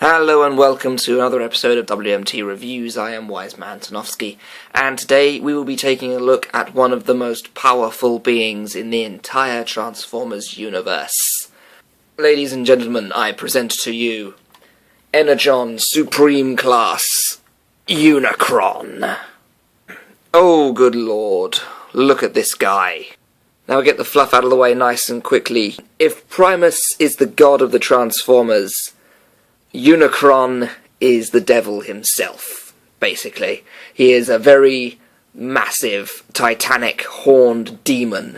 Hello and welcome to another episode of WMT Reviews. I am Wiseman Tanofsky, and today we will be taking a look at one of the most powerful beings in the entire Transformers universe. Ladies and gentlemen, I present to you Energon Supreme Class Unicron. Oh, good lord, look at this guy. Now we get the fluff out of the way nice and quickly. If Primus is the god of the Transformers, Unicron is the devil himself, basically. He is a very massive, titanic, horned demon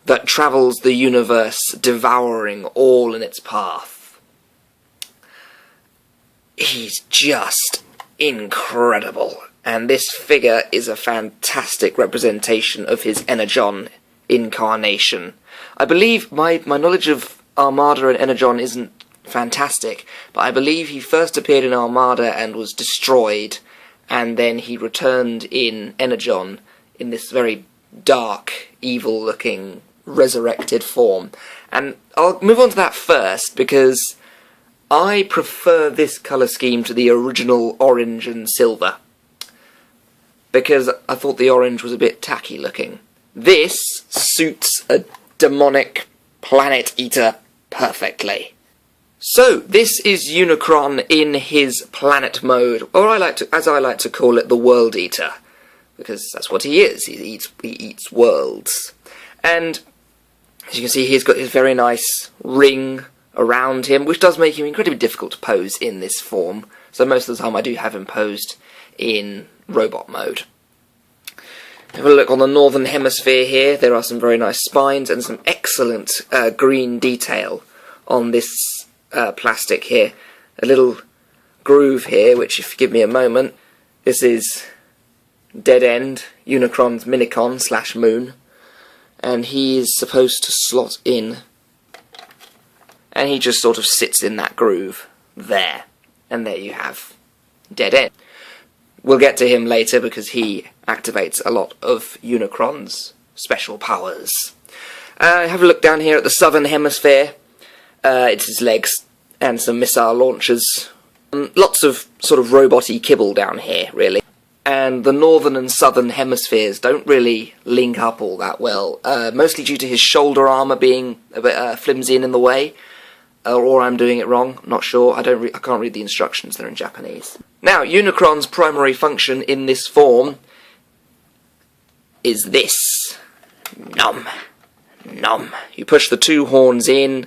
that travels the universe, devouring all in its path. He's just incredible, and this figure is a fantastic representation of his Energon incarnation. I believe my knowledge of Armada and Energon isn't fantastic, but I believe he first appeared in Armada and was destroyed, and then he returned in Energon in this very dark, evil-looking, resurrected form. And I'll move on to that first, because I prefer this colour scheme to the original orange and silver, because I thought the orange was a bit tacky looking. This suits a demonic planet eater perfectly. So, this is Unicron in his planet mode, or as I like to call it, the World Eater, because that's what he is. He eats worlds. And as you can see, he's got his very nice ring around him, which does make him incredibly difficult to pose in this form. So most of the time I do have him posed in robot mode. Have a look on the northern hemisphere here. There are some very nice spines and some excellent green detail on this plastic here. A little groove here, which if you give me a moment, this is Dead End, Unicron's Minicon / Moon, and he is supposed to slot in, and he just sort of sits in that groove there, and there you have Dead End. We'll get to him later because he activates a lot of Unicron's special powers. Have a look down here at the southern hemisphere. It's his legs and some missile launchers. Lots of sort of robot-y kibble down here, really. And the northern and southern hemispheres don't really link up all that well, mostly due to his shoulder armour being a bit flimsy and in the way. Or I'm doing it wrong, not sure. I can't read the instructions, they're in Japanese. Now, Unicron's primary function in this form is this. Nom. Nom. You push the two horns in,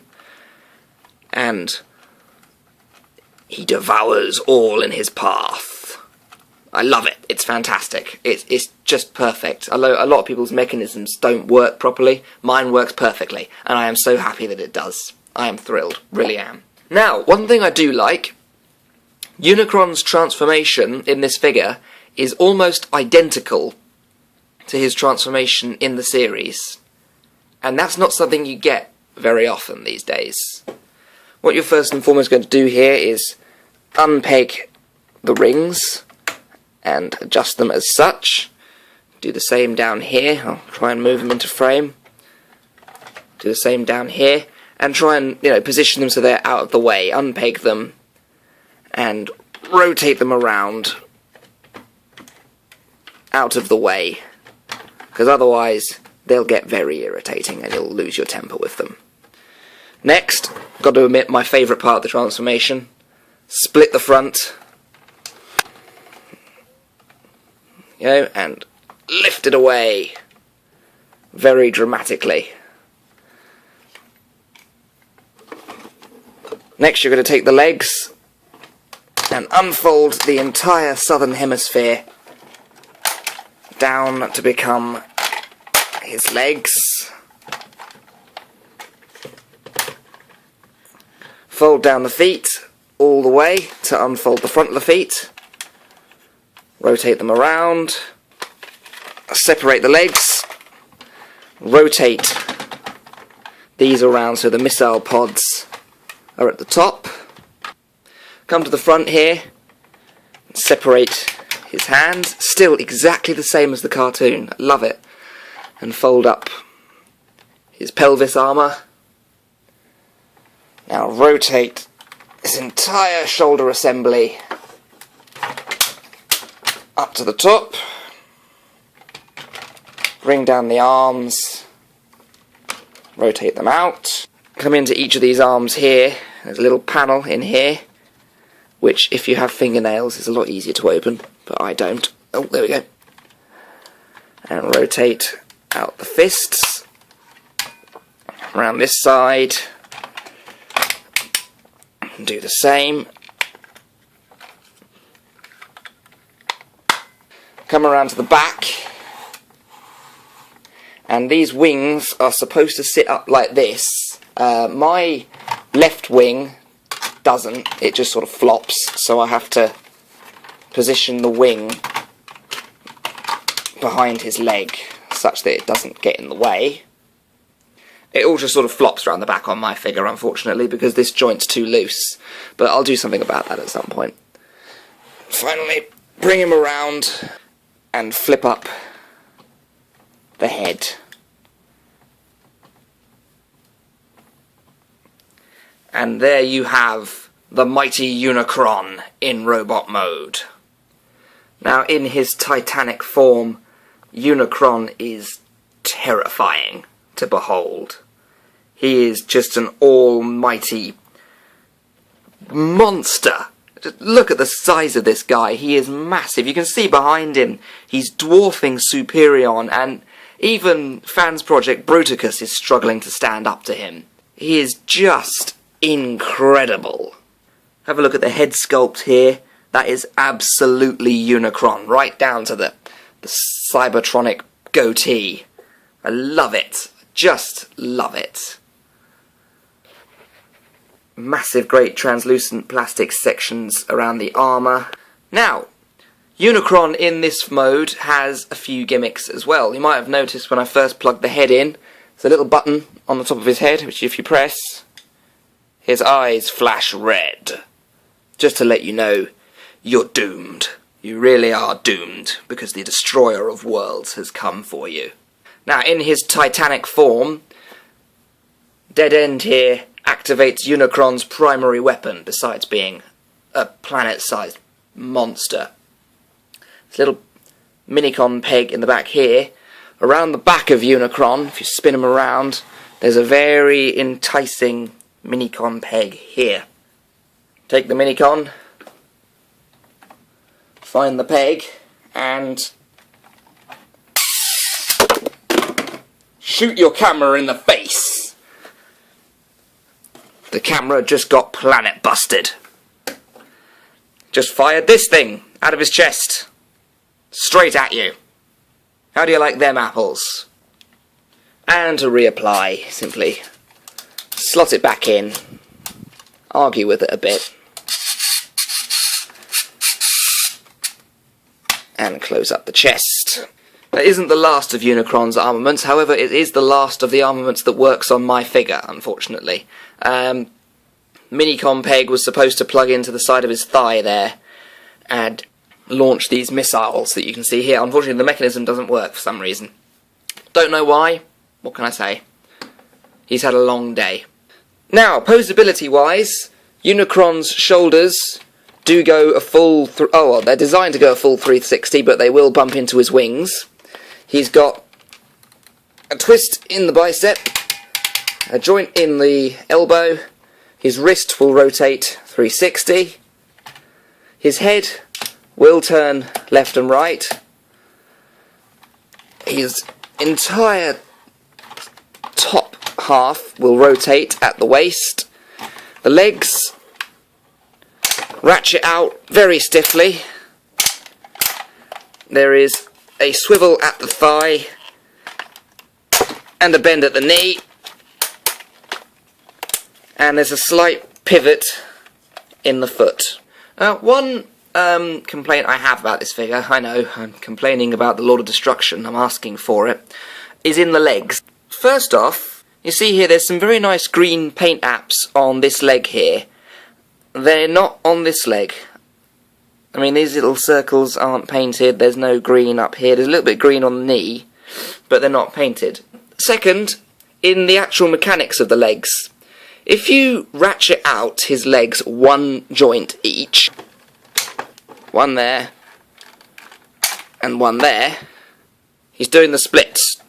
and he devours all in his path. I love it. It's fantastic. It's just perfect. A lot of people's mechanisms don't work properly. Mine works perfectly, and I am so happy that it does. I am thrilled. Really am. Now, one thing I do like, Unicron's transformation in this figure is almost identical to his transformation in the series. And that's not something you get very often these days. What you're first and foremost going to do here is unpeg the rings and adjust them as such. Do the same down here. I'll try and move them into frame. Do the same down here. And try and, position them so they're out of the way. Unpeg them and rotate them around out of the way. Because otherwise they'll get very irritating and you'll lose your temper with them. Next, got to admit my favourite part of the transformation. Split the front. And lift it away. Very dramatically. Next you're going to take the legs and unfold the entire southern hemisphere down to become his legs. Fold down the feet all the way to unfold the front of the feet. Rotate them around. Separate the legs. Rotate these around so the missile pods are at the top. Come to the front here. Separate his hands. Still exactly the same as the cartoon. I love it. And fold up his pelvis armour. Now rotate this entire shoulder assembly up to the top, bring down the arms, rotate them out, come into each of these arms here. There's a little panel in here, which if you have fingernails is a lot easier to open, but I don't. Oh, there we go. And rotate out the fists around this side, and do the same. Come around to the back, and these wings are supposed to sit up like this. My left wing doesn't, it just sort of flops, so I have to position the wing behind his leg such that it doesn't get in the way. It all just sort of flops around the back on my figure, unfortunately, because this joint's too loose, but I'll do something about that at some point. Finally, bring him around and flip up the head. And there you have the Mighty Unicron in robot mode. Now, in his titanic form, Unicron is terrifying to behold. He is just an almighty monster. Just look at the size of this guy. He is massive. You can see behind him, he's dwarfing Superion, and even Fans Project Bruticus is struggling to stand up to him. He is just incredible. Have a look at the head sculpt here. That is absolutely Unicron, right down to the Cybertronic goatee. I love it. Just love it. Massive, great translucent plastic sections around the armour. Now, Unicron in this mode has a few gimmicks as well. You might have noticed when I first plugged the head in, there's a little button on the top of his head, which if you press, his eyes flash red. Just to let you know, you're doomed. You really are doomed, because the destroyer of worlds has come for you. Now, in his titanic form, Dead End here activates Unicron's primary weapon, besides being a planet-sized monster. This little Minicon peg in the back here. Around the back of Unicron, if you spin him around, there's a very enticing Minicon peg here. Take the Minicon, find the peg, and shoot your camera in the face. The camera just got planet busted. Just fired this thing out of his chest. Straight at you. How do you like them apples? And to reapply, simply slot it back in, argue with it a bit, and close up the chest. That isn't the last of Unicron's armaments, however it is the last of the armaments that works on my figure, unfortunately. Minicon peg was supposed to plug into the side of his thigh there and launch these missiles that you can see here. Unfortunately the mechanism doesn't work for some reason. Don't know why. What can I say? He's had a long day. Now, posability wise, Unicron's shoulders do go a full they're designed to go a full 360, but they will bump into his wings. He's got a twist in the bicep, a joint in the elbow, his wrist will rotate 360, his head will turn left and right, his entire top half will rotate at the waist, the legs ratchet out very stiffly, there is a swivel at the thigh and a bend at the knee, and there's a slight pivot in the foot. One complaint I have about this figure, I know, I'm complaining about the Lord of Destruction, I'm asking for it, is in the legs. First off, you see here there's some very nice green paint apps on this leg here. They're not on this leg. I mean, these little circles aren't painted, there's no green up here, there's a little bit of green on the knee, but they're not painted. Second, in the actual mechanics of the legs, If you ratchet out his legs one joint each, one there, and one there, he's doing the splits.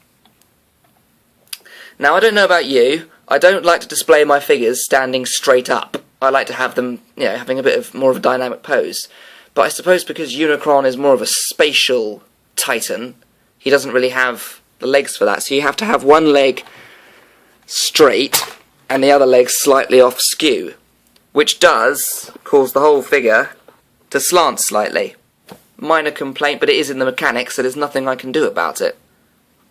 Now, I don't know about you, I don't like to display my figures standing straight up. I like to have them, you know, having a bit of more of a dynamic pose. But I suppose because Unicron is more of a spatial titan, he doesn't really have the legs for that. So you have to have one leg straight and the other leg slightly off skew, which does cause the whole figure to slant slightly. Minor complaint, but it is in the mechanics, so there's nothing I can do about it.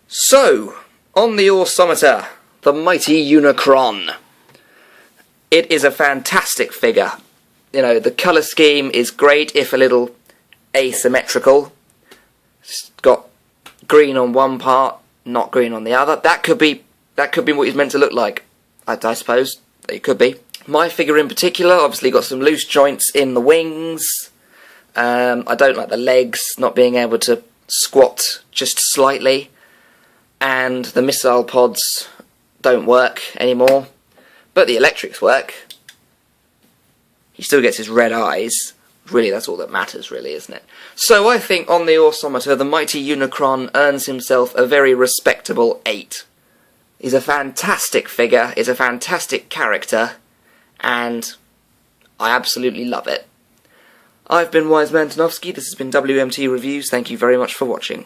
So, on the Orsometer, the Mighty Unicron. It is a fantastic figure. You know, the colour scheme is great, if a little asymmetrical. It's got green on one part, not green on the other. That could be what he's meant to look like, I suppose. It could be. My figure in particular, obviously got some loose joints in the wings. I don't like the legs not being able to squat just slightly. And the missile pods don't work anymore. But the electrics work. He still gets his red eyes. Really, that's all that matters, really, isn't it? So I think on the Orsometer, the Mighty Unicron earns himself a very respectable 8. He's a fantastic figure, he's a fantastic character, and I absolutely love it. I've been Wiseman Tanofsky, this has been WMT Reviews, thank you very much for watching.